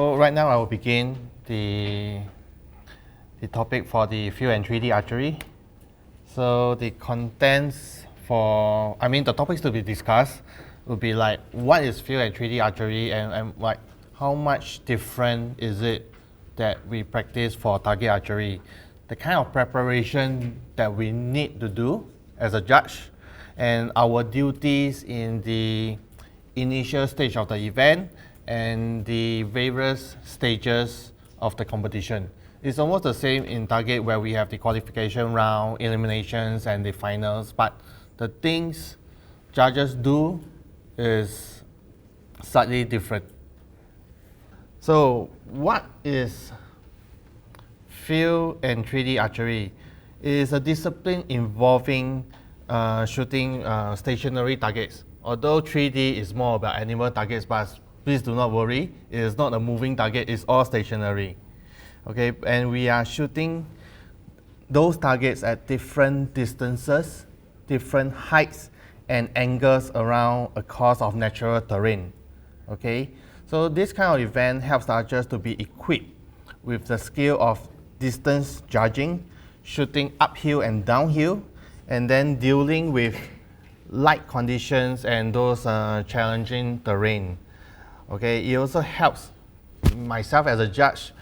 So right now I will begin the topic for the field and 3D archery. So the contents the topics to be discussed would be like what is field and 3D archery and like how much different is it that we practice for target archery, the kind of preparation that we need to do as a judge, and our duties in the initial stage of the event and the various stages of the competition. It's almost the same in target where we have the qualification round, eliminations, and the finals, but the things judges do is slightly different. So what is field and 3D archery? It is a discipline involving shooting stationary targets. Although 3D is more about animal targets, but please do not worry, it is not a moving target, it's all stationary. Okay, and we are shooting those targets at different distances, different heights and angles around a course of natural terrain. Okay, so this kind of event helps the archers to be equipped with the skill of distance judging, shooting uphill and downhill, and then dealing with light conditions and those challenging terrain. Okay, it also helps myself as a judge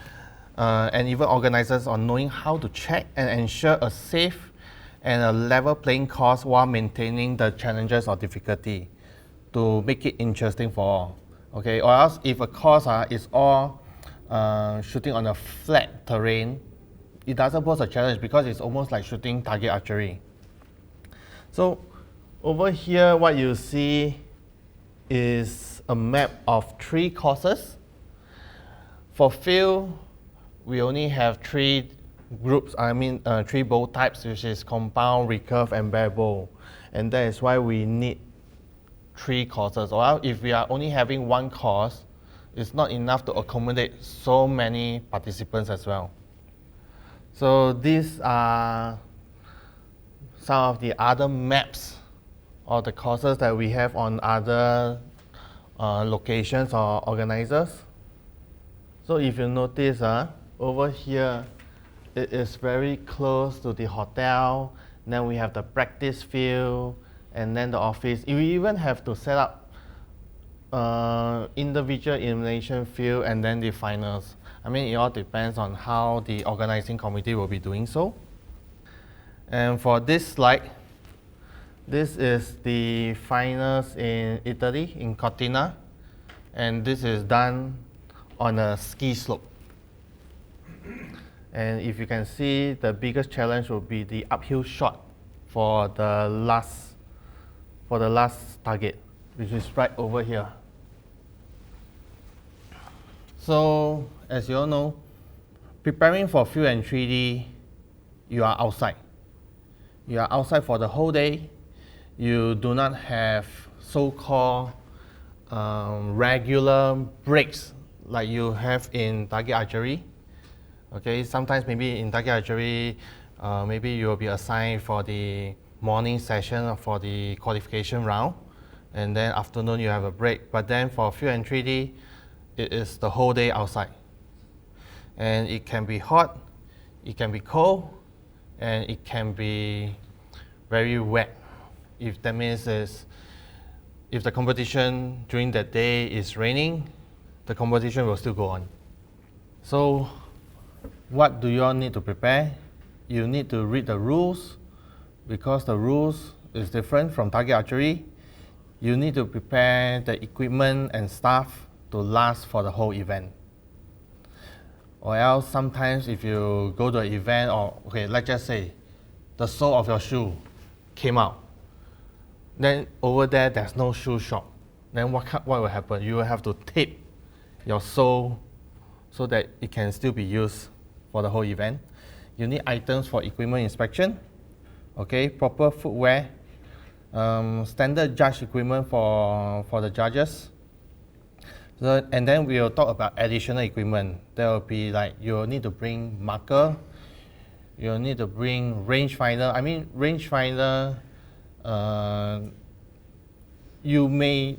and even organizers on knowing how to check and ensure a safe and a level playing course while maintaining the challenges or difficulty to make it interesting for all. Okay, or else if a course is all shooting on a flat terrain, it doesn't pose a challenge because it's almost like shooting target archery. So over here, what you see is a map of 3 courses. For field, we only have 3 groups, 3 bow types, which is compound, recurve, and bare bow. And that is why we need 3 courses. Or if we are only having 1 course, it's not enough to accommodate so many participants as well. So these are some of the other maps or the courses that we have on other locations or organizers. So if you notice, over here, it is very close to the hotel. Then we have the practice field, and then the office. We even have to set up individual elimination field and then the finals. It all depends on how the organizing committee will be doing so. And for this slide, this is the finals in Italy, in Cortina, and this is done on a ski slope. And if you can see, the biggest challenge will be the uphill shot for the last target, which is right over here. So, as you all know, preparing for field and 3D, you are outside. You are outside for the whole day. You do not have so-called regular breaks like you have in target archery. Okay, sometimes maybe in target archery, maybe you will be assigned for the morning session or for the qualification round, and then afternoon you have a break. But then for field and 3D, it is the whole day outside. And it can be hot, it can be cold, and it can be very wet. If that means if the competition during that day is raining, the competition will still go on. So what do you all need to prepare? You need to read the rules because the rules is different from target archery. You need to prepare the equipment and stuff to last for the whole event. Or else sometimes if you go to an event let's just say the sole of your shoe came out. Then over there's no shoe shop. Then what will happen? You will have to tape your sole so that it can still be used for the whole event. You need items for equipment inspection, proper footwear, standard judge equipment for the judges. So, and then we will talk about additional equipment. There will be like you'll need to bring marker, you'll need to bring rangefinder. Rangefinder, you may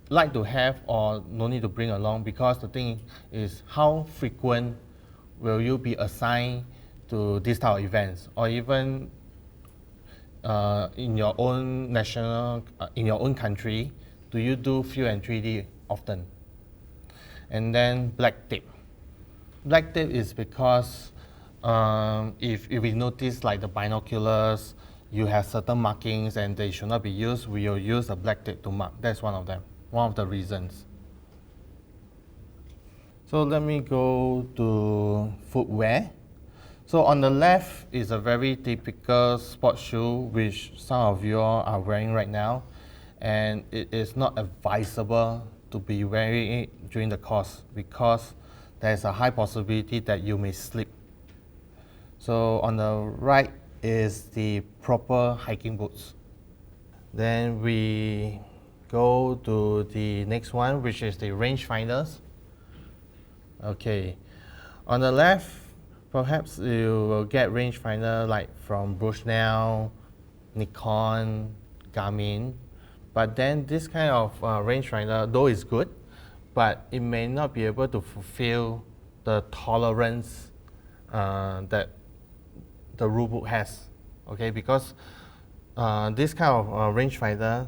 like to have or no need to bring along, because the thing is how frequent will you be assigned to this type of events, or even in your own in your own country, do you do field and 3D often? And then black tape. Black tape is because if we notice like the binoculars, you have certain markings and they should not be used, we will use a black tape to mark. That's one of them, one of the reasons. So let me go to footwear. So on the left is a very typical sports shoe which some of you all are wearing right now, and it is not advisable to be wearing it during the course because there's a high possibility that you may slip. So on the right is the proper hiking boots. Then we go to the next one, which is the rangefinders. Okay, on the left, perhaps you will get rangefinder like from Bushnell, Nikon, Garmin, but then this kind of rangefinder, though is good, but it may not be able to fulfill the tolerance that the rule book has, okay? Because this kind of rangefinder,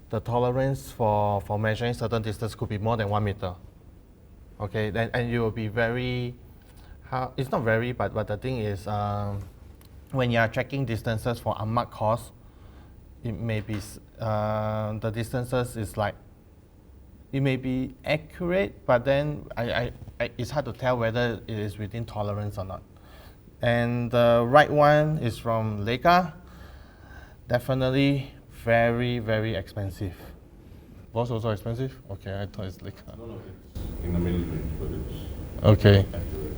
the tolerance for measuring certain distance could be more than 1 meter, okay? Then, and you will be very, it's not very, but the thing is, when you are tracking distances for unmarked course, it may be, the distances is like, it may be accurate, but then it's hard to tell whether it is within tolerance or not. And the right one is from Leica. Definitely very, very expensive. Bosch also expensive? Okay, I thought it's Leica. No, it's in the middle range, but it's okay. accurate.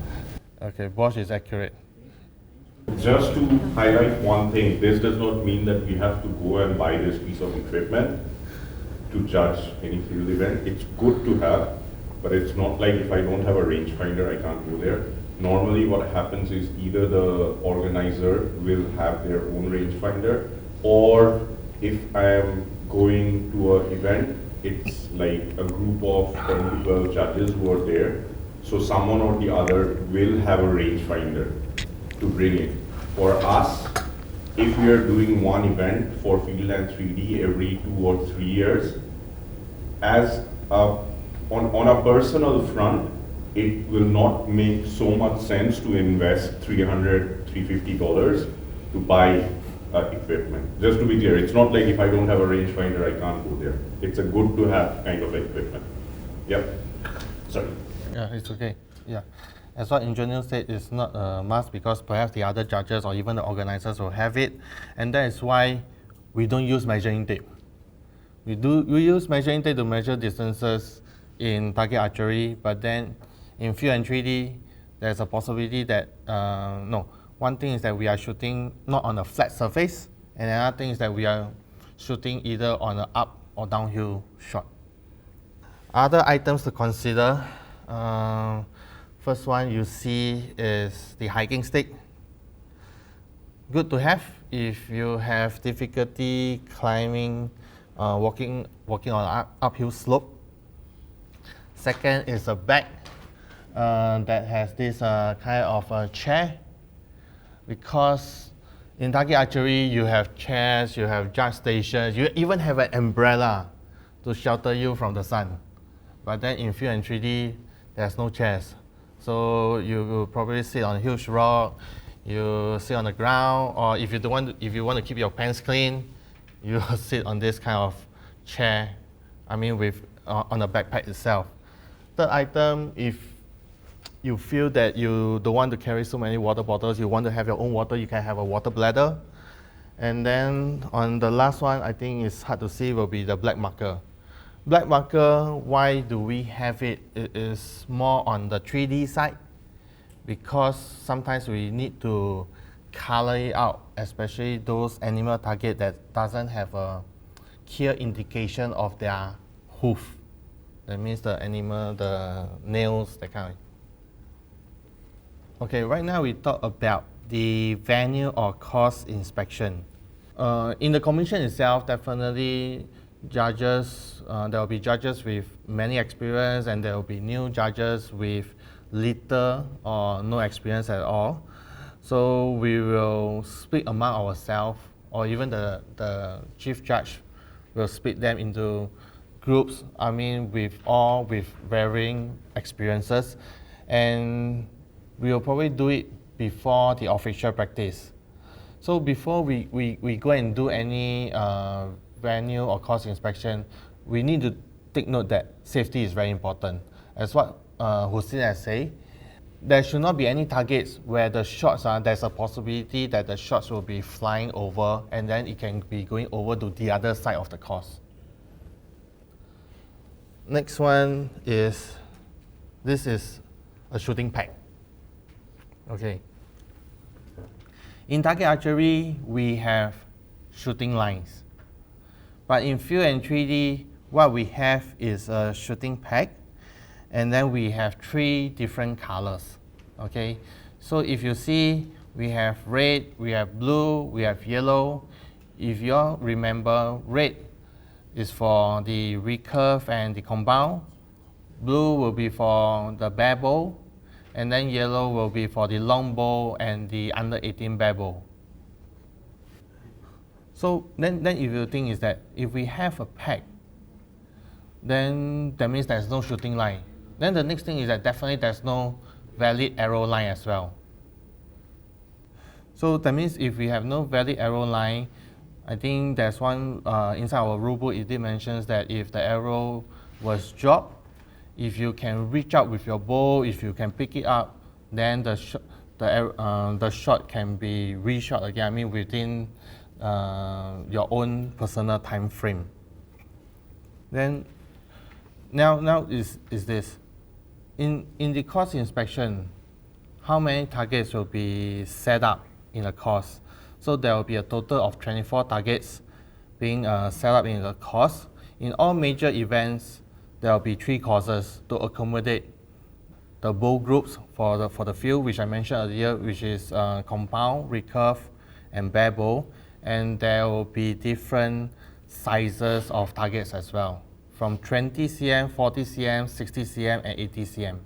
Okay, Bosch is accurate. Just to highlight one thing, this does not mean that we have to go and buy this piece of equipment to judge any field event. It's good to have, but it's not like if I don't have a rangefinder, I can't go there. Normally what happens is either the organizer will have their own rangefinder, or if I am going to an event, it's like a group of 10 to 12 judges who are there. So someone or the other will have a rangefinder to bring it. For us, if we are doing one event for field and 3D every 2 or 3 years, as on a personal front, it will not make so much sense to invest $300, $350 to buy equipment. Just to be clear, it's not like if I don't have a rangefinder, I can't go there. It's a good to have kind of equipment. Yep. Sorry. Yeah, it's okay. Yeah. As what engineer said, it's not a must because perhaps the other judges or even the organizers will have it. And that is why we don't use measuring tape. We use measuring tape to measure distances in target archery, but then in field and 3D, there's a possibility that, no, one thing is that we are shooting not on a flat surface, and another thing is that we are shooting either on an up or downhill shot. Other items to consider, first one you see is the hiking stick. Good to have if you have difficulty climbing, walking on an uphill slope. Second is a bag that has this kind of a chair, because in target archery you have chairs, you have judge stations, you even have an umbrella to shelter you from the sun. But then in field and 3D, there's no chairs. So you will probably sit on a huge rock, you sit on the ground, or if you want to keep your pants clean, you sit on this kind of chair, I mean with on the backpack itself. Third item, if you feel that you don't want to carry so many water bottles, you want to have your own water, you can have a water bladder. And then on the last one, I think it's hard to see, will be the black marker. Black marker, why do we have it? It is more on the 3D side, because sometimes we need to color it out, especially those animal target that doesn't have a clear indication of their hoof. That means the animal, the nails, that kind of. Okay, right now we talk about the venue or course inspection. In the commission itself, definitely judges, there will be judges with many experience, and there will be new judges with little or no experience at all. So we will split among ourselves, or even the chief judge will split them into groups, with varying experiences, and we will probably do it before the official practice. So before we go and do any venue or course inspection, we need to take note that safety is very important. As what Hussein has said, there should not be any targets where the shots there's a possibility that the shots will be flying over and then it can be going over to the other side of the course. Next one is, this is a shooting peg. Okay. In target archery, we have shooting lines. But in field and 3D, what we have is a shooting peg, and then we have 3 different colors. Okay. So if you see, we have red, we have blue, we have yellow. If you all remember, red is for the recurve and the compound. Blue will be for the bare bow, and then yellow will be for the long bow and the under 18 bare bow. So then if you think is that if we have a peg, then that means there's no shooting line. Then the next thing is that definitely there's no valid arrow line as well. So that means if we have no valid arrow line, I think there's one inside our rulebook, it did mentions that if the arrow was dropped, if you can reach out with your bow, if you can pick it up, then the shot can be reshot again, within your own personal time frame. Then now is this. In the course inspection, how many targets will be set up in a course? So there will be a total of 24 targets being set up in the course. In all major events, there will be 3 courses to accommodate the bow groups for the field, which I mentioned earlier, which is compound, recurve, and bare bow. And there will be different sizes of targets as well, from 20 cm, 40 cm, 60 cm, and 80 cm.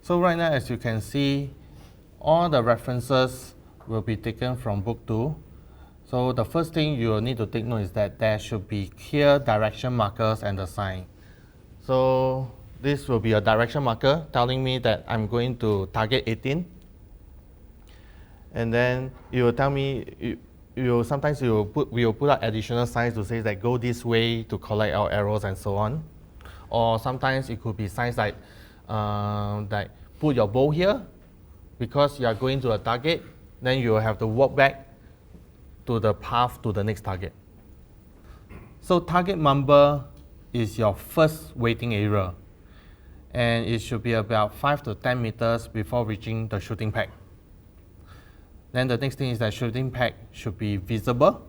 So right now, as you can see, all the references will be taken from book 2. So the first thing you will need to take note is that there should be clear direction markers and the sign. So this will be a direction marker telling me that I'm going to target 18. And then you will tell me, sometimes we will put out additional signs to say that go this way to collect our arrows and so on. Or sometimes it could be signs like put your bow here, because you are going to a target, then you will have to walk back to the path to the next target. So target number is your first waiting area, and it should be about 5 to 10 meters before reaching the shooting peg. Then the next thing is that shooting peg should be visible,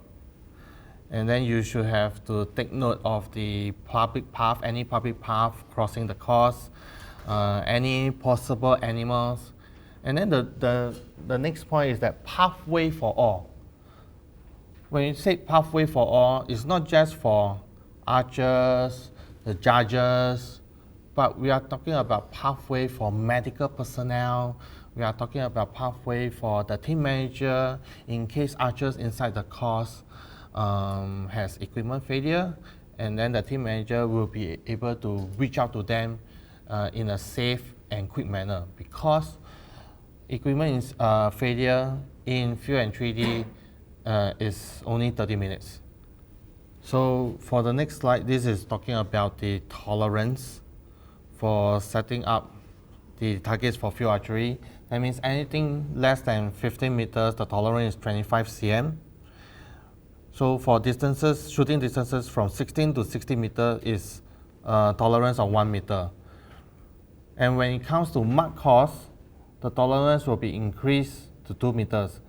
and then you should have to take note of the public path, any public path crossing the course, any possible animals. And then the next point is that pathway for all. When you say pathway for all, it's not just for archers, the judges, but we are talking about pathway for medical personnel. We are talking about pathway for the team manager in case archers inside the course has equipment failure, and then the team manager will be able to reach out to them in a safe and quick manner, because equipment failure in field and 3D is only 30 minutes. So for the next slide, this is talking about the tolerance for setting up the targets for field archery. That means anything less than 15 meters, the tolerance is 25 cm. So for distances, shooting distances from 16 to 60 meters is tolerance of 1 meter. And when it comes to mud course, the tolerance will be increased to 2 meters.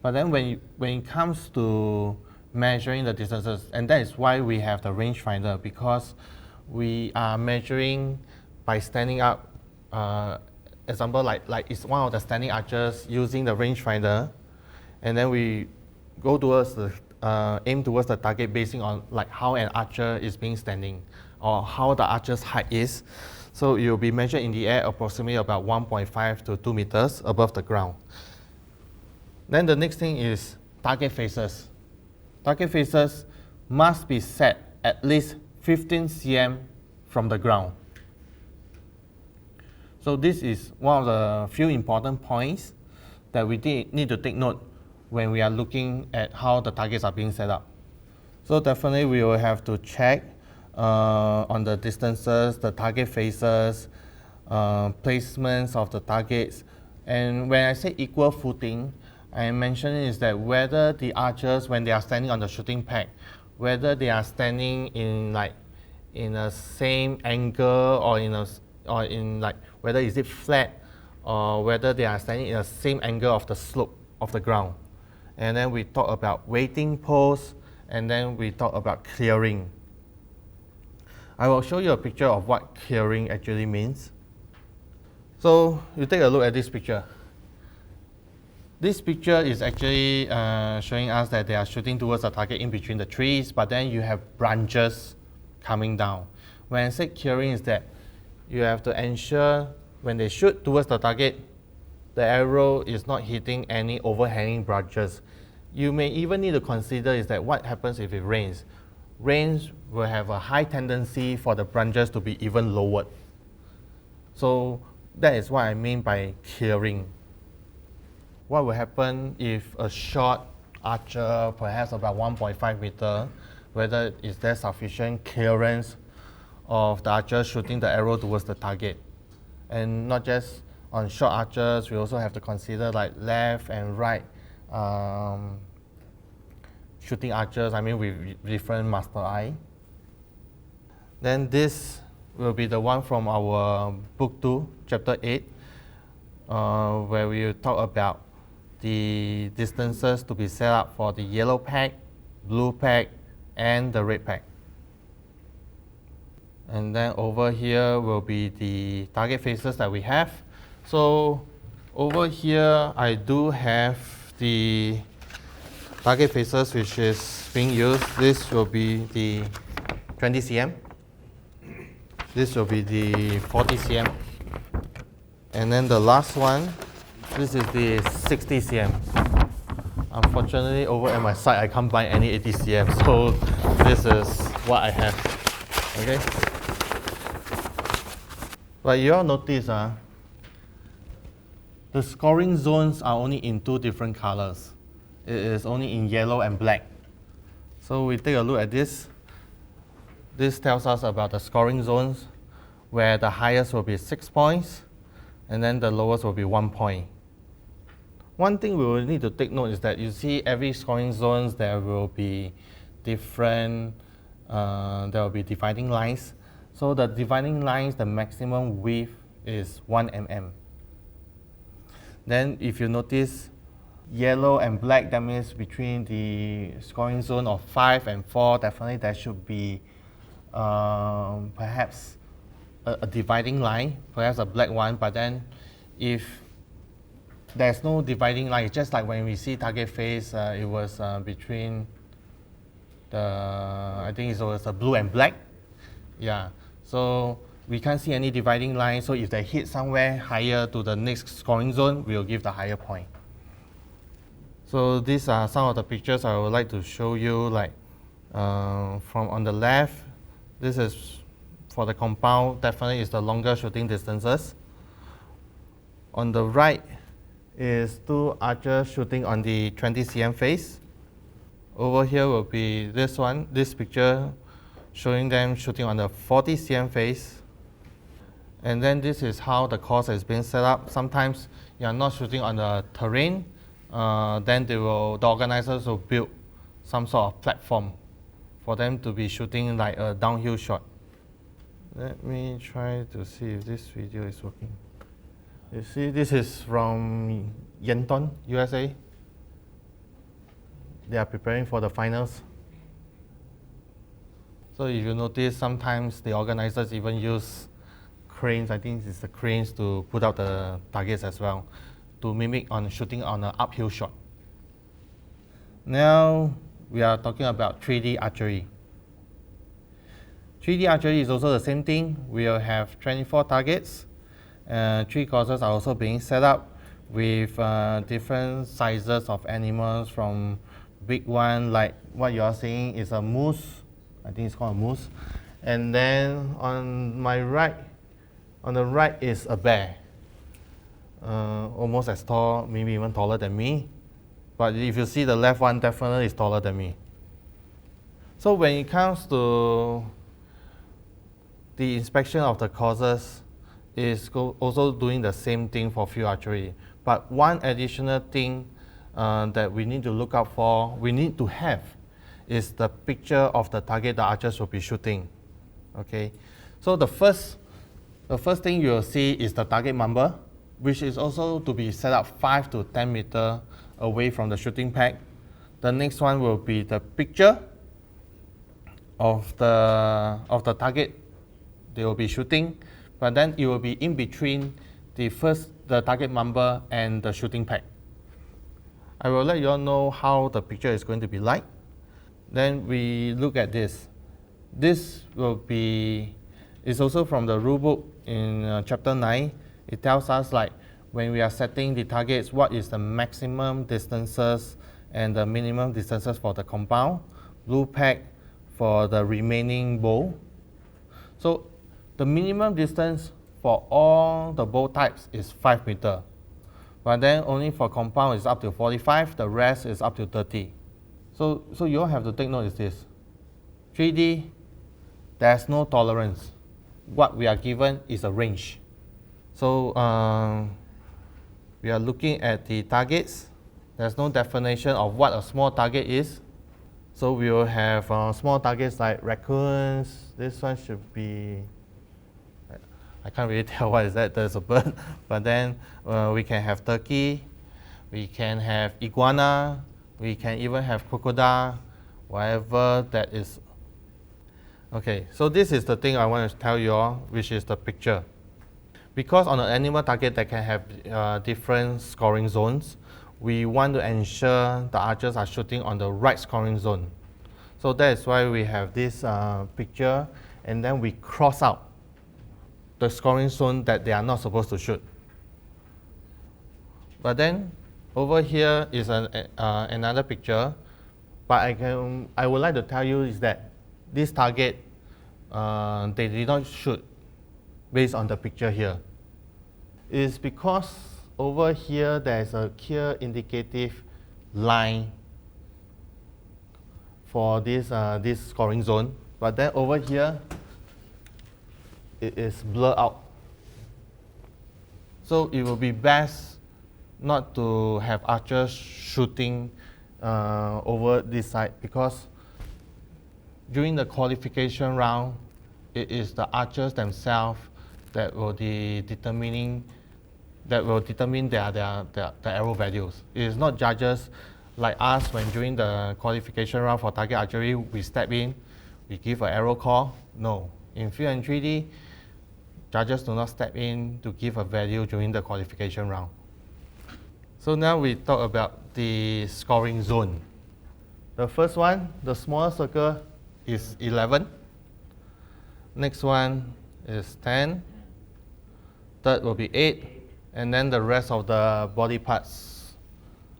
But then when it comes to measuring the distances, and that is why we have the rangefinder, because we are measuring by standing up. Example, like it's one of the standing archers using the rangefinder, and then we go towards aim towards the target based on like how an archer is being standing or how the archer's height is. So it will be measured in the air approximately about 1.5 to 2 meters above the ground. Then the next thing is target faces. Target faces must be set at least 15 cm from the ground. So this is one of the few important points that we need to take note when we are looking at how the targets are being set up. So definitely we will have to check on the distances, the target faces, placements of the targets. And when I say equal footing, I am mentioning is that whether the archers, when they are standing on the shooting peg, whether they are standing in a same angle or in like whether is it flat or whether they are standing in the same angle of the slope of the ground. And then we talk about waiting pose, and then we talk about clearing. I will show you a picture of what clearing actually means. So you take a look at this picture. This picture is actually showing us that they are shooting towards the target in between the trees, but then you have branches coming down. When I say clearing is that you have to ensure when they shoot towards the target, the arrow is not hitting any overhanging branches. You may even need to consider is that what happens if it rains. Rains will have a high tendency for the branches to be even lowered. So that is what I mean by clearing. What will happen if a short archer, perhaps about 1.5 meter, whether is there sufficient clearance of the archer shooting the arrow towards the target? And not just on short archers, we also have to consider like left and right shooting archers, with different master eye. Then this will be the one from our book 2, chapter 8, where we will talk about the distances to be set up for the yellow peg, blue peg, and the red peg. And then over here will be the target faces that we have. So over here, I do have the target faces which is being used. This will be the 20 cm. This will be the 40 cm. And then the last one, this is the 60 cm. Unfortunately, over at my side, I can't buy any 80 cm. So this is what I have. Okay. But you all notice, the scoring zones are only in two different colors. It is only in yellow and black. So we take a look at this. This tells us about the scoring zones, where the highest will be 6 points, and then the lowest will be 1 point. One thing we will need to take note is that you see every scoring zones there will be different, there will be dividing lines. So the dividing lines, the maximum width is 1 mm. Then if you notice yellow and black, that means between the scoring zone of 5 and 4, definitely there should be perhaps a dividing line, perhaps a black one. But then if there's no dividing line, it's just like when we see target face, it was between I think it was a blue and black. Yeah. So we can't see any dividing line, so if they hit somewhere higher to the next scoring zone, we'll give the higher point. So these are some of the pictures I would like to show you. Like from on the left, this is for the compound, definitely is the longer shooting distances. On the right is two archers shooting on the 20 cm face. Over here will be this one, this picture, showing them shooting on the 40 cm face. And then this is how the course has been set up. Sometimes you are not shooting on the terrain, then the organizers will build some sort of platform for them to be shooting like a downhill shot. Let me try to see if this video is working. You see, this is from Yenton, USA. They are preparing for the finals. So if you notice, sometimes the organizers even use cranes, I think it's the cranes to put out the targets as well, to mimic on shooting on an uphill shot. Now, we are talking about 3D archery. 3D archery is also the same thing. We will have 24 targets. 3 courses are also being set up with different sizes of animals, from big one like what you are seeing is a moose. I think it's called a moose. And then on my right, on the right is a bear. Almost as tall, maybe even taller than me. But if you see the left one, definitely is taller than me. So when it comes to the inspection of the courses, is also doing the same thing for field archery. But one additional thing that we need to look out for, we need to have, is the picture of the target the archers will be shooting. Okay, so the first thing you will see is the target number, which is also to be set up 5 to 10 meters away from the shooting peg. The next one will be the picture of the target they will be shooting, but then it will be in between the target number and the shooting peg. I will let you all know how the picture is going to be like. Then we look at this. This will be, it's also from the rule book in chapter 9. It tells us like when we are setting the targets, what is the maximum distances and the minimum distances for the compound, blue peg for the remaining bow. So the minimum distance for all the bow types is 5 meters. But then only for compound is up to 45, the rest is up to 30. So you all have to take note is this. 3D, there's no tolerance. What we are given is a range. So we are looking at the targets. There's no definition of what a small target is. So we will have small targets like raccoons. This one should be, I can't really tell what is that, there's a bird. But then we can have turkey, we can have iguana, we can even have crocodile, whatever that is. Okay, so this is the thing I want to tell you all, which is the picture. Because on an animal target that can have different scoring zones, we want to ensure the archers are shooting on the right scoring zone. So that is why we have this picture, and then we cross out the scoring zone that they are not supposed to shoot. But then over here is another picture, but I would like to tell you is that this target, they did not shoot based on the picture here. It is because over here there is a clear indicative line for this scoring zone, but then over here it is blurred out. So it will be best not to have archers shooting over this side, because during the qualification round, it is the archers themselves that will determine their arrow values. It is not judges like us when during the qualification round for target archery, we step in, we give an arrow call. No, in field and 3D, judges do not step in to give a value during the qualification round. So now we talk about the scoring zone. The first one, the smaller circle, is 11. Next one is 10. Third will be 8. And then the rest of the body parts,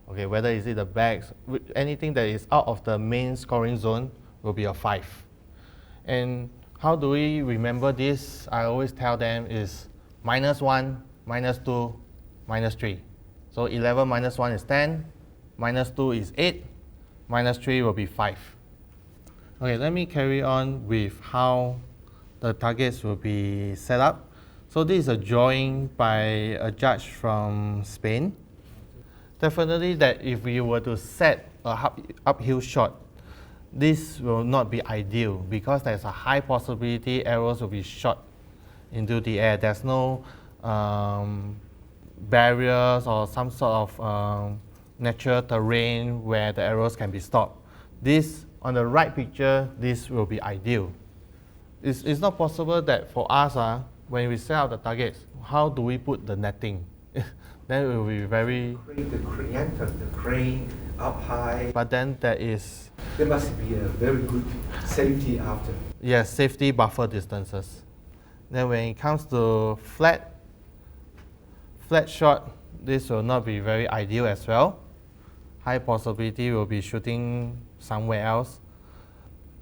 okay, whether is it the backs, anything that is out of the main scoring zone will be a 5. And how do we remember this? I always tell them is -1, -2, -3. So 11 minus 1 is 10, -2 is 8, -3 will be 5. Okay, let me carry on with how the targets will be set up. So this is a drawing by a judge from Spain. Definitely that if we were to set a uphill shot, this will not be ideal because there's a high possibility arrows will be shot into the air. There's no barriers or some sort of natural terrain where the arrows can be stopped. This, on the right picture, this will be ideal. It's not possible that for us, when we set out the targets, how do we put the netting? Then it will be very... The crane up high. But then There must be a very good safety after. yes, safety buffer distances. Then when it comes to flat shot, this will not be very ideal as well. High possibility will be shooting somewhere else.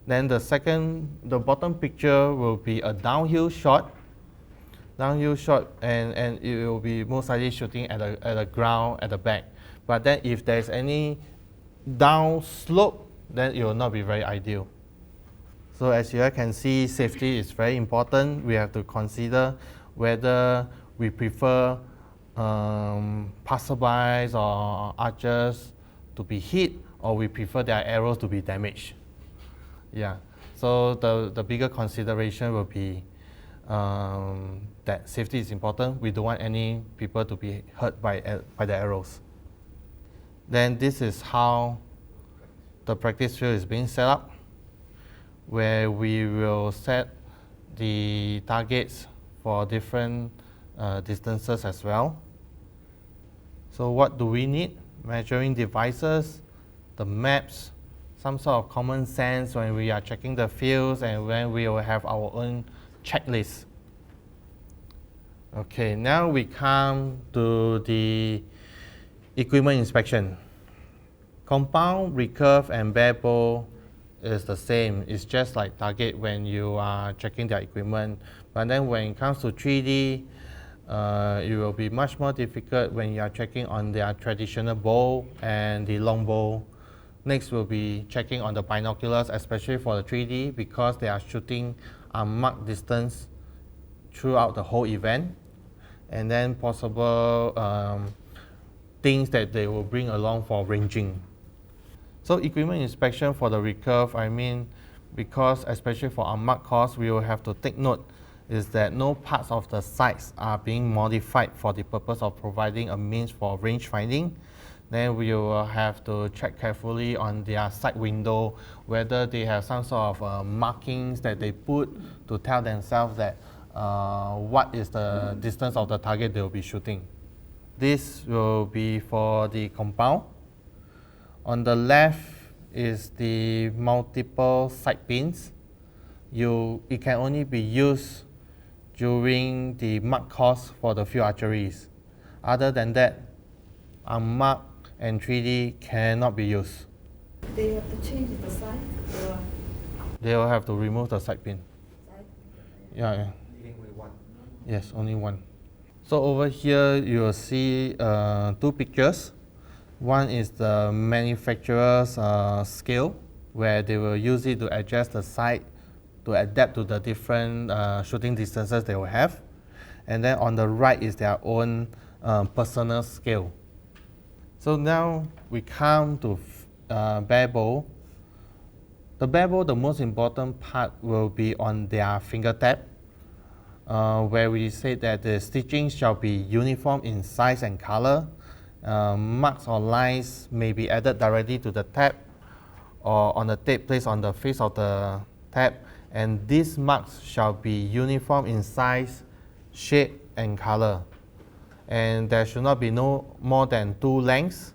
Then the bottom picture will be a downhill shot. And it will be most likely shooting at the ground at the back. But then if there's any down slope, then it will not be very ideal. So as you can see, safety is very important. We have to consider whether we prefer passerbys or archers to be hit, or we prefer their arrows to be damaged. Yeah. So the bigger consideration will be that safety is important. We don't want any people to be hurt by the arrows. Then this is how the practice field is being set up, where we will set the targets for different distances as well. So what do we need? Measuring devices, the maps, some sort of common sense when we are checking the fields, and when we will have our own checklist. Okay, now we come to the equipment inspection. Compound, recurve, and bare bow is the same. It's just like target when you are checking their equipment. But then when it comes to 3D, it will be much more difficult when you are checking on their traditional bow and the long bow. Next will be checking on the binoculars, especially for the 3D, because they are shooting unmarked distance throughout the whole event. And then possible things that they will bring along for ranging. So equipment inspection for the recurve, because especially for unmarked course, we will have to take note is that no parts of the sites are being modified for the purpose of providing a means for range finding. Then we will have to check carefully on their sight window whether they have some sort of markings that they put to tell themselves that what is the distance of the target they will be shooting. This will be for the compound. On the left is the multiple sight pins. It can only be used during the marked course for the field archeries. Other than that, unmarked and 3D cannot be used. They have to change the size, or They will have to remove the sight pin. size? Yeah. Only one. Yes, only one. So over here you will see two pictures. One is the manufacturer's scale, where they will use it to adjust the sight to adapt to the different shooting distances they will have. And then on the right is their own personal scale. So now we come to bare bow. The bare bow, the most important part will be on their fingertip, where we say that the stitching shall be uniform in size and color. Marks or lines may be added directly to the tab or on the tape placed on the face of the tab, and these marks shall be uniform in size, shape, and color. And there should not be no more than 2 lengths.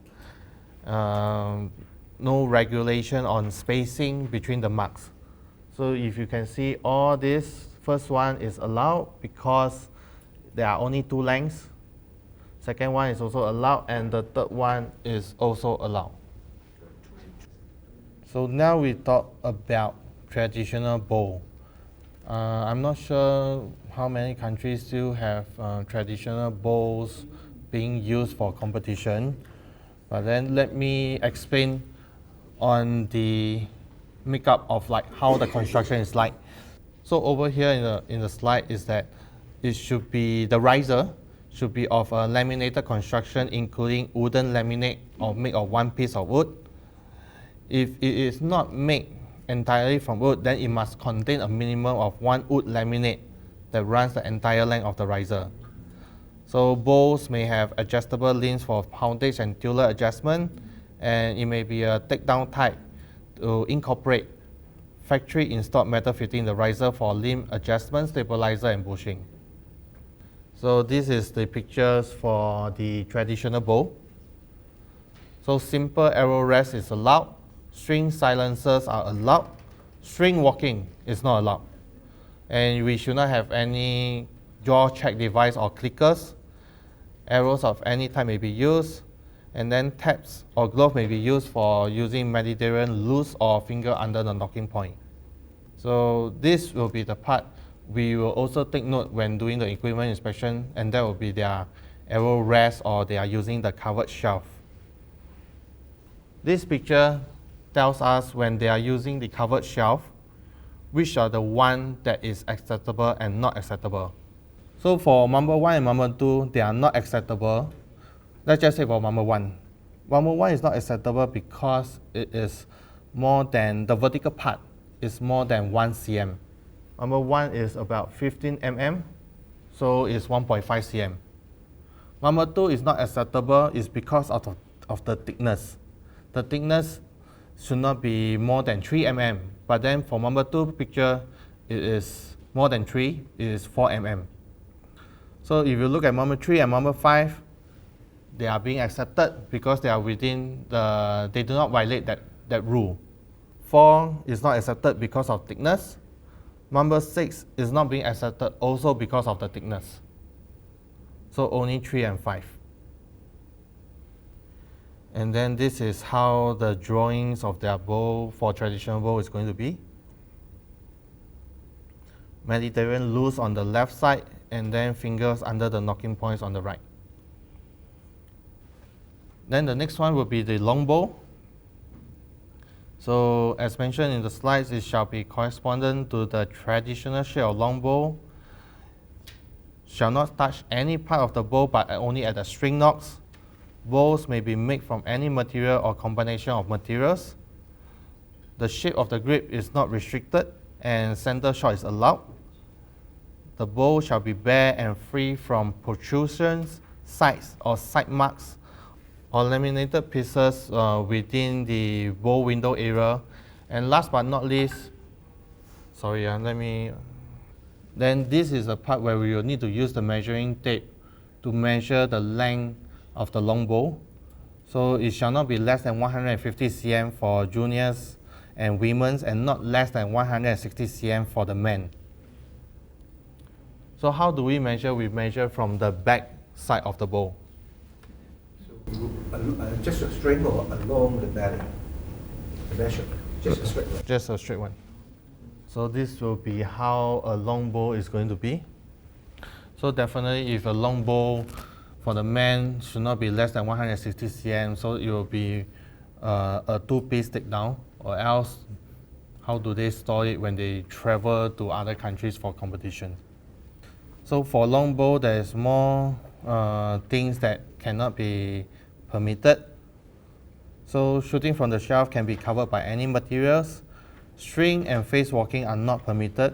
No regulation on spacing between the marks. So if you can see, all this first one is allowed because there are only 2 lengths. Second one is also allowed, and the third one is also allowed. So now we talk about traditional bow. I'm not sure how many countries still have traditional bows being used for competition, but then let me explain on the makeup of how the construction is like. So over here in the slide is that it should be, the riser should be of a laminated construction, including wooden laminate or made of one piece of wood. If it is not made entirely from wood, then it must contain a minimum of 1 wood laminate that runs the entire length of the riser. So bows may have adjustable limbs for poundage and tuller adjustment, and it may be a takedown type to incorporate factory installed metal fitting in the riser for limb adjustment, stabilizer, and bushing. So this is the pictures for the traditional bow. So simple arrow rest is allowed, string silencers are allowed, string walking is not allowed. And we should not have any jaw check device or clickers. Arrows of any type may be used, and then tabs or glove may be used for using Mediterranean loose or finger under the knocking point. So this will be the part we will also take note when doing the equipment inspection, and that will be their arrow rest or they are using the covered shelf. This picture tells us when they are using the covered shelf, which are the one that is acceptable and not acceptable. So for number 1 and number 2, they are not acceptable. Let's just say for number 1. Number 1 is not acceptable because it is more than, the vertical part is more than 1 cm. Number 1 is about 15 mm, so it's 1.5 cm. Number 2 is not acceptable is because of the thickness. The thickness should not be more than 3 mm, but then for number 2 picture, it is more than 3, it is 4 mm. So if you look at number 3 and number 5, they are being accepted because they are within the, they do not violate that rule. 4 is not accepted because of thickness. Number 6 is not being accepted also because of the thickness. So only 3 and 5. And then this is how the drawings of their bow for traditional bow is going to be. Mediterranean loose on the left side, and then fingers under the knocking points on the right. Then the next one will be the long bow. So as mentioned in the slides, it shall be correspondent to the traditional shape of long bow. Shall not touch any part of the bow but only at the string nocks. Bows may be made from any material or combination of materials. The shape of the grip is not restricted and center shot is allowed. The bow shall be bare and free from protrusions, sides or side marks, or laminated pieces within the bow window area. And last but not least, then this is the part where we will need to use the measuring tape to measure the length of the long bow. So it shall not be less than 150 cm for juniors and women's, and not less than 160 cm for the men. So how do we measure? We measure from the back side of the bow. So just a string or along the belly? The measure, just a straight one? Just a straight one. So this will be how a long bow is going to be. So definitely if a long bow for the man should not be less than 160 cm, so it will be a 2-piece takedown, or else how do they store it when they travel to other countries for competition? So for long bow, there is more things that cannot be permitted. So shooting from the shelf can be covered by any materials. String and face walking are not permitted.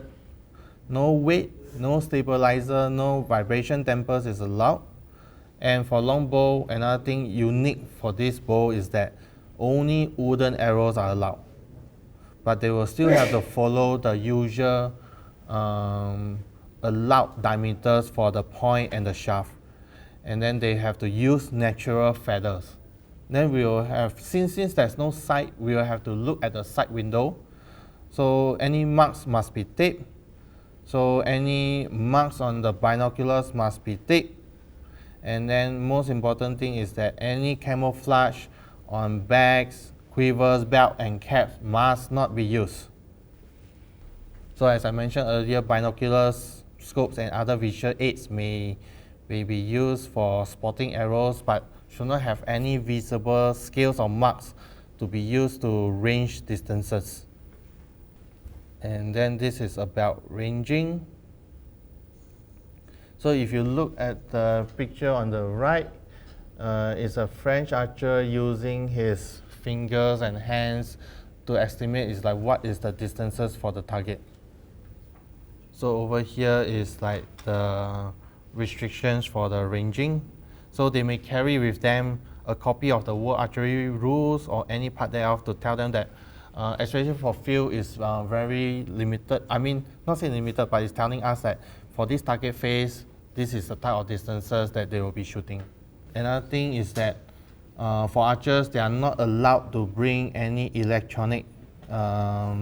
No weight, no stabilizer, no vibration dampers is allowed. And for long bow, another thing unique for this bow is that only wooden arrows are allowed. But they will still have to follow the usual allowed diameters for the point and the shaft. And then they have to use natural feathers. Then we will have, since there's no sight, we will have to look at the side window. So any marks must be taped. So any marks on the binoculars must be taped. And then most important thing is that any camouflage on bags, quivers, belt and caps must not be used. So as I mentioned earlier, binoculars, scopes and other visual aids may be used for spotting arrows, but should not have any visible scales or marks to be used to range distances. And then this is about ranging. So if you look at the picture on the right, it's a French archer using his fingers and hands to estimate is like what is the distances for the target. So over here is like the restrictions for the ranging. So they may carry with them a copy of the World Archery rules or any part thereof to tell them that especially for field is very limited. I mean, not say limited, but it's telling us that for this target phase, this is the type of distances that they will be shooting. Another thing is that For archers, they are not allowed to bring any electronic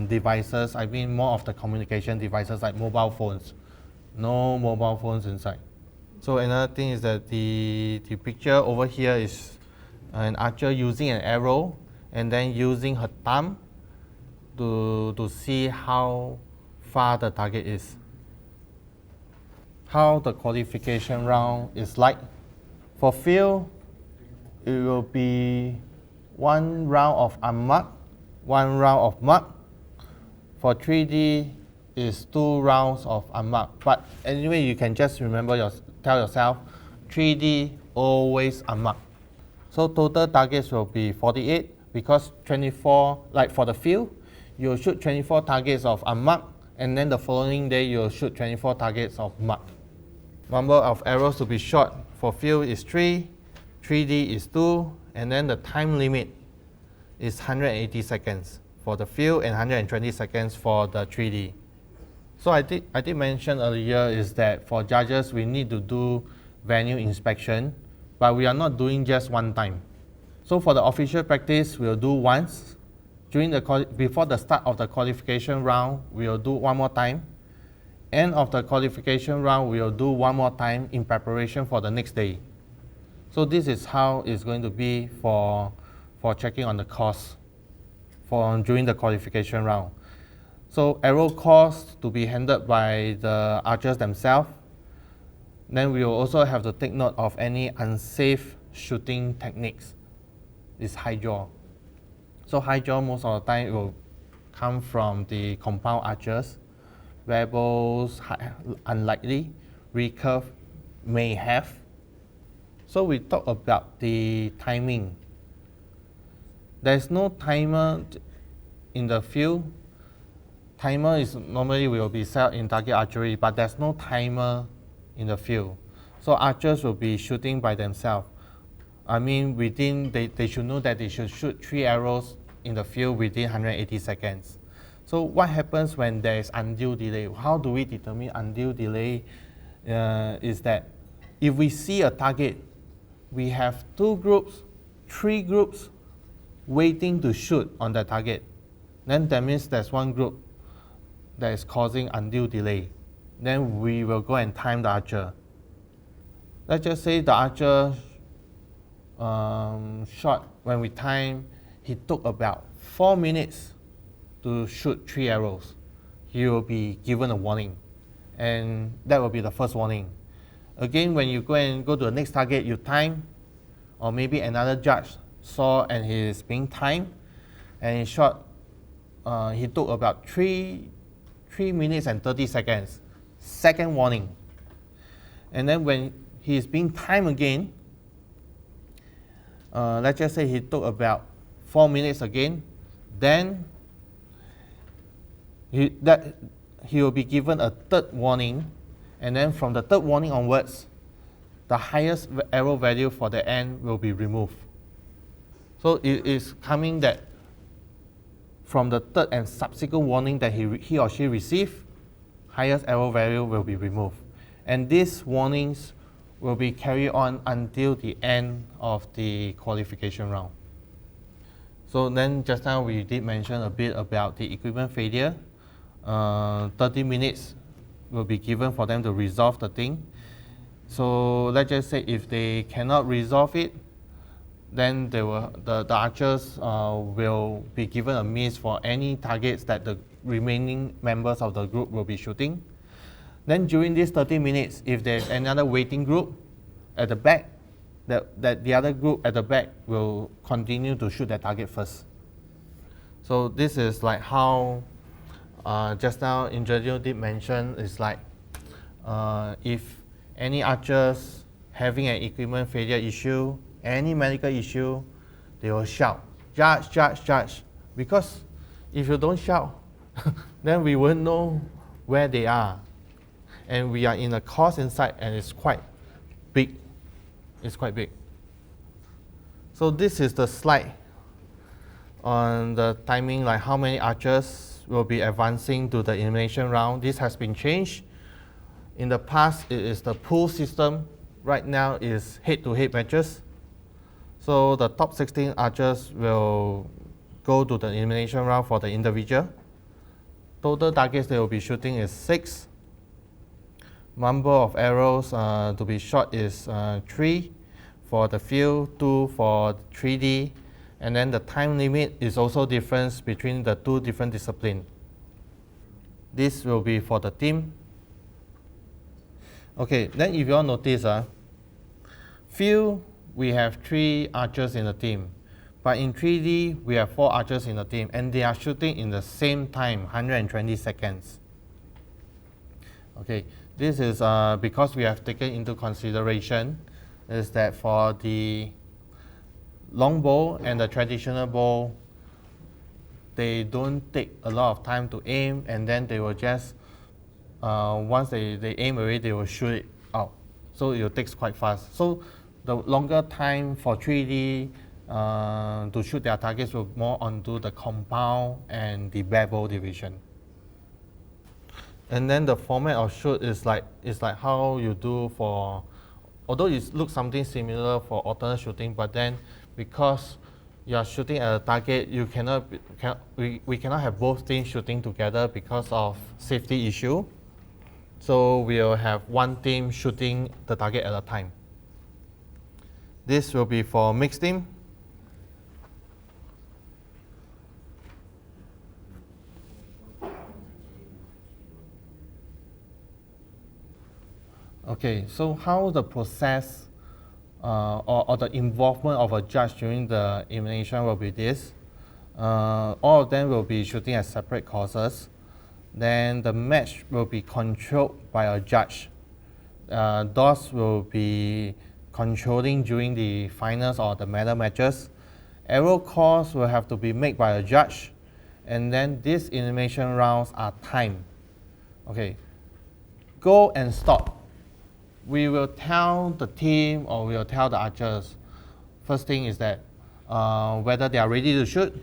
devices. I mean, more of the communication devices like mobile phones. No mobile phones inside. So another thing is that the picture over here is an archer using an arrow and then using her thumb to see how far the target is. How the qualification round is like. For field, it will be 1 round of unmarked, 1 round of marked. For 3D, is 2 rounds of unmarked. But anyway, you can just remember, tell yourself, 3D always unmarked. So total targets will be 48 because 24, like for the field, you'll shoot 24 targets of unmarked, and then the following day you'll shoot 24 targets of marked. Number of arrows to be shot for field is 3, 3D is 2, and then the time limit is 180 seconds for the field and 120 seconds for the 3D. So I did mention earlier is that for judges we need to do venue inspection, but we are not doing just one time. So for the official practice, we'll do once. Before the start of the qualification round, we'll do one more time. End of the qualification round, we'll do one more time in preparation for the next day. So this is how it's going to be for checking on the course during the qualification round. So arrow course to be handled by the archers themselves. Then we will also have to take note of any unsafe shooting techniques. It's high draw. So high draw most of the time will come from the compound archers. Rebels, unlikely. Recurve may have. So we talk about the timing. There's no timer in the field. Timer is normally will be set in target archery, but there's no timer in the field. So archers will be shooting by themselves. I mean, they should know that they should shoot 3 arrows in the field within 180 seconds. So what happens when there is undue delay? How do we determine undue delay? Is that if we see a target, we have 2 groups, 3 groups waiting to shoot on the target. Then that means there's 1 group that is causing undue delay. Then we will go and time the archer. Let's just say the archer shot, when we time, he took about 4 minutes to shoot 3 arrows. He will be given a warning, and that will be the first warning. Again, when you go to the next target, you time, or maybe another judge saw and he is being timed, and he shot, he took about 3 minutes and 30 seconds. Second warning. And then when he is being timed again, let's just say he took about 4 minutes again, then he will be given a 3rd warning, and then from the 3rd warning onwards, the highest arrow value for the end will be removed. So it is coming that from the 3rd and subsequent warning that he or she received, highest arrow value will be removed. And these warnings will be carried on until the end of the qualification round. So then just now we did mention a bit about the equipment failure. 30 minutes will be given for them to resolve the thing. So let's just say if they cannot resolve it, then the archers will be given a miss for any targets that the remaining members of the group will be shooting. Then during these 30 minutes, if there's another waiting group at the back, that the other group at the back will continue to shoot their target first. So this is like how just now Indrajit did mention, is like if any archers having an equipment failure issue, any medical issue, they will shout, "Judge, judge, judge." Because if you don't shout, then we won't know where they are. And we are in a course inside, and it's quite big. It's quite big. So this is the slide on the timing, like how many archers will be advancing to the elimination round. This has been changed. In the past, it is the pool system. Right now is head-to-head matches. So the top 16 archers will go to the elimination round for the individual. Total targets they will be shooting is 6. Number of arrows to be shot is 3 for the field, 2 for 3D, and then the time limit is also different between the two different disciplines. This will be for the team. Okay, then if you all notice, field we have 3 archers in the team, but in 3D we have 4 archers in the team, and they are shooting in the same time, 120 seconds. Okay, this is because we have taken into consideration is that for the long bow and the traditional bow, they don't take a lot of time to aim, and then they will just, once they aim already, they will shoot it out. So it takes quite fast. So the longer time for 3D to shoot their targets will more onto the compound and the bevel division. And then the format of shoot is like how you do for, although it looks something similar for alternate shooting, but then because you are shooting at a target, you we cannot have both teams shooting together because of safety issue. So we'll have one team shooting the target at a time. This will be for mixed team. Okay, so how the process or the involvement of a judge during the elimination will be this. All of them will be shooting at separate courses. Then the match will be controlled by a judge. Those will be controlling during the finals or the medal matches. Arrow calls will have to be made by a judge. And then these elimination rounds are timed. Okay, go and stop. We will tell the team or we will tell the archers. First thing is that whether they are ready to shoot.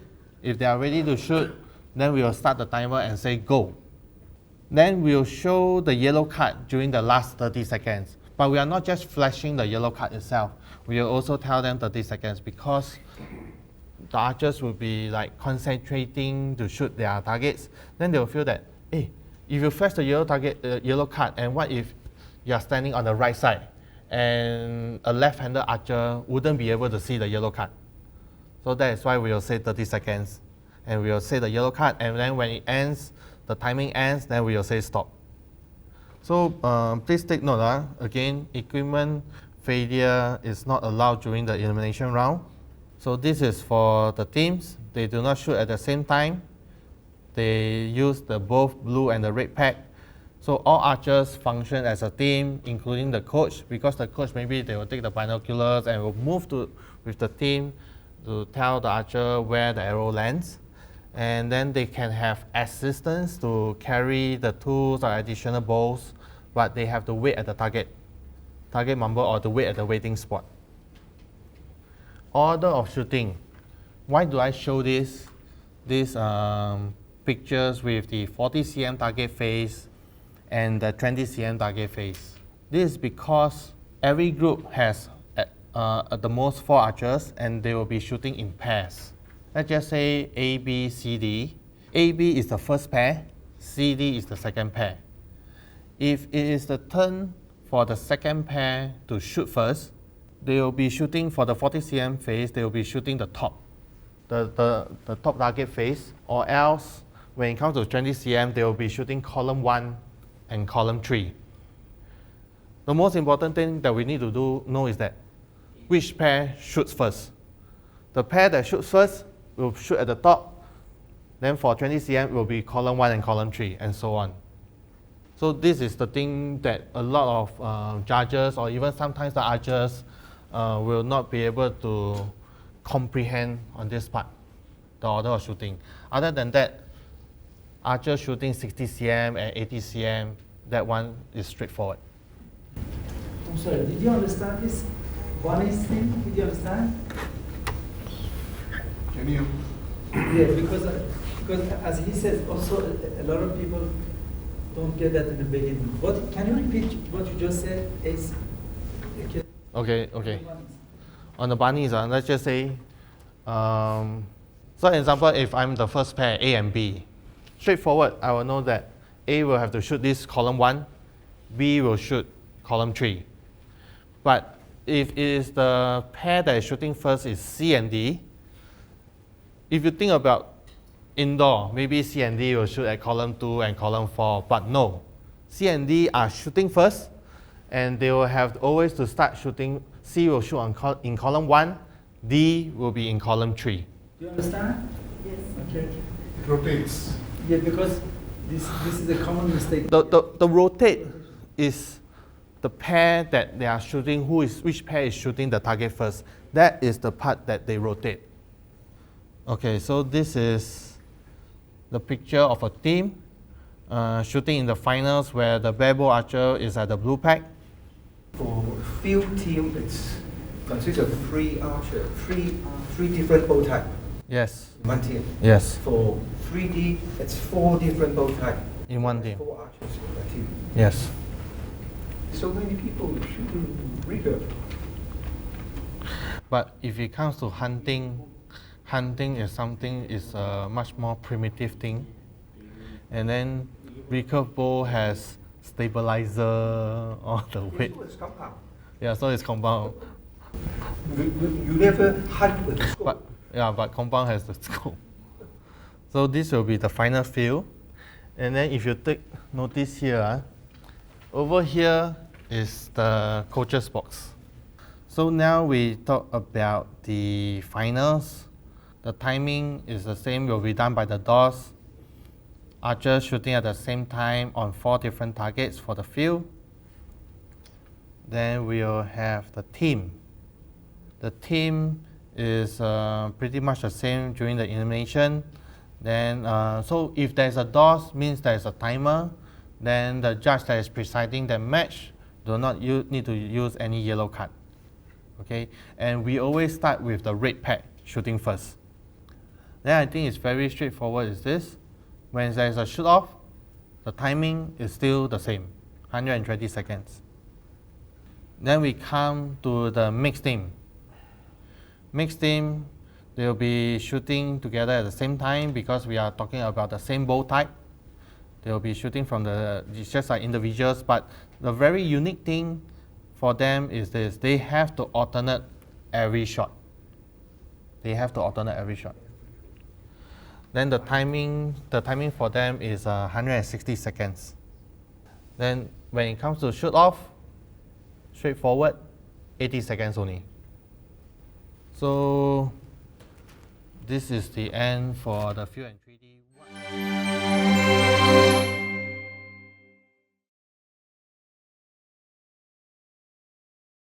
If they are ready to shoot, then we will start the timer and say go. Then we will show the yellow card during the last 30 seconds. But we are not just flashing the yellow card itself. We will also tell them 30 seconds because the archers will be like concentrating to shoot their targets. Then they will feel that, hey, if you flash the yellow card, and what if you are standing on the right side and a left-handed archer wouldn't be able to see the yellow card. So that is why we will say 30 seconds and we will say the yellow card, and then when it ends, the timing ends, then we will say stop. So please take note, again, equipment failure is not allowed during the elimination round. So this is for the teams. They do not shoot at the same time. They use the both blue and the red pack. So all archers function as a team, including the coach, because the coach maybe they will take the binoculars and will move with the team to tell the archer where the arrow lands. And then they can have assistants to carry the tools or additional balls, but they have to wait at the target number or to wait at the waiting spot. Order of shooting. Why do I show these pictures with the 40 cm target face and the 20 cm target face? This is because every group has at the most 4 archers, and they will be shooting in pairs. Let's just say A, B, C, D. AB is the first pair, CD is the second pair. If it is the turn for the second pair to shoot first, they will be shooting for the 40 cm face, they will be shooting the top, the top target face, or else when it comes to 20 cm, they will be shooting column 1 and column 3. The most important thing that we need to know is that which pair shoots first. The pair that shoots first will shoot at the top, then for 20 cm it will be column 1 and column 3, and so on. So this is the thing that a lot of judges or even sometimes the archers will not be able to comprehend on this part, the order of shooting. Other than that, archers shooting 60 cm and 80 cm, that one is straightforward. I'm sorry, did you understand this? One is thing, did you understand? Can you? Yeah, because as he says, also a lot of people don't get that in the beginning. Can you repeat what you just said? Okay. On the bunnies, let's just say, so example, if I'm the first pair, A and B, straightforward, I will know that A will have to shoot this column 1, B will shoot column 3. But if it is the pair that is shooting first is C and D, if you think about indoor, maybe C and D will shoot at column 2 and column 4, but no. C and D are shooting first, and they will have always to start shooting. C will shoot in column 1, D will be in column 3. Do you understand? Yes. Okay. It rotates. Yeah, because this is a common mistake. The rotate is the pair that they are shooting, which pair is shooting the target first. That is the part that they rotate. Okay, so this is the picture of a team shooting in the finals where the barebow archer is at the blue pack. For field team, it's consists of 3 archers, three different bow type. Yes. In one team. Yes. For 3D, it's 4 different bow type. In one team. 4 archers in one team. Yes. So many people shooting recurve. But if it comes to hunting is a much more primitive thing. And then recurve bow has stabilizer all the way. So it's compound. Yeah, so it's compound. You never hunt with the scope. But compound has the scope. So this will be the final field. And then if you take notice here, over here is the coach's box. So now we talk about the finals. The timing is the same, will be done by the DOS. Archers shooting at the same time on 4 different targets for the field. Then we'll have the team. The team is pretty much the same during the elimination. Then, so if there's a DOS, means there's a timer. Then the judge that is presiding the match do not need to use any yellow card. Okay, and we always start with the red pack shooting first. Then I think it's very straightforward is this. When there's a shoot off, the timing is still the same, 120 seconds. Then we come to the mixed team. Mixed team, they'll be shooting together at the same time because we are talking about the same bow type. They'll be shooting from it's just like individuals, but the very unique thing for them is this, they have to alternate every shot. They have to alternate every shot. Then the timing for them is 160 seconds. Then when it comes to shoot off, straightforward, 80 seconds only. So this is the end for the field and 3D.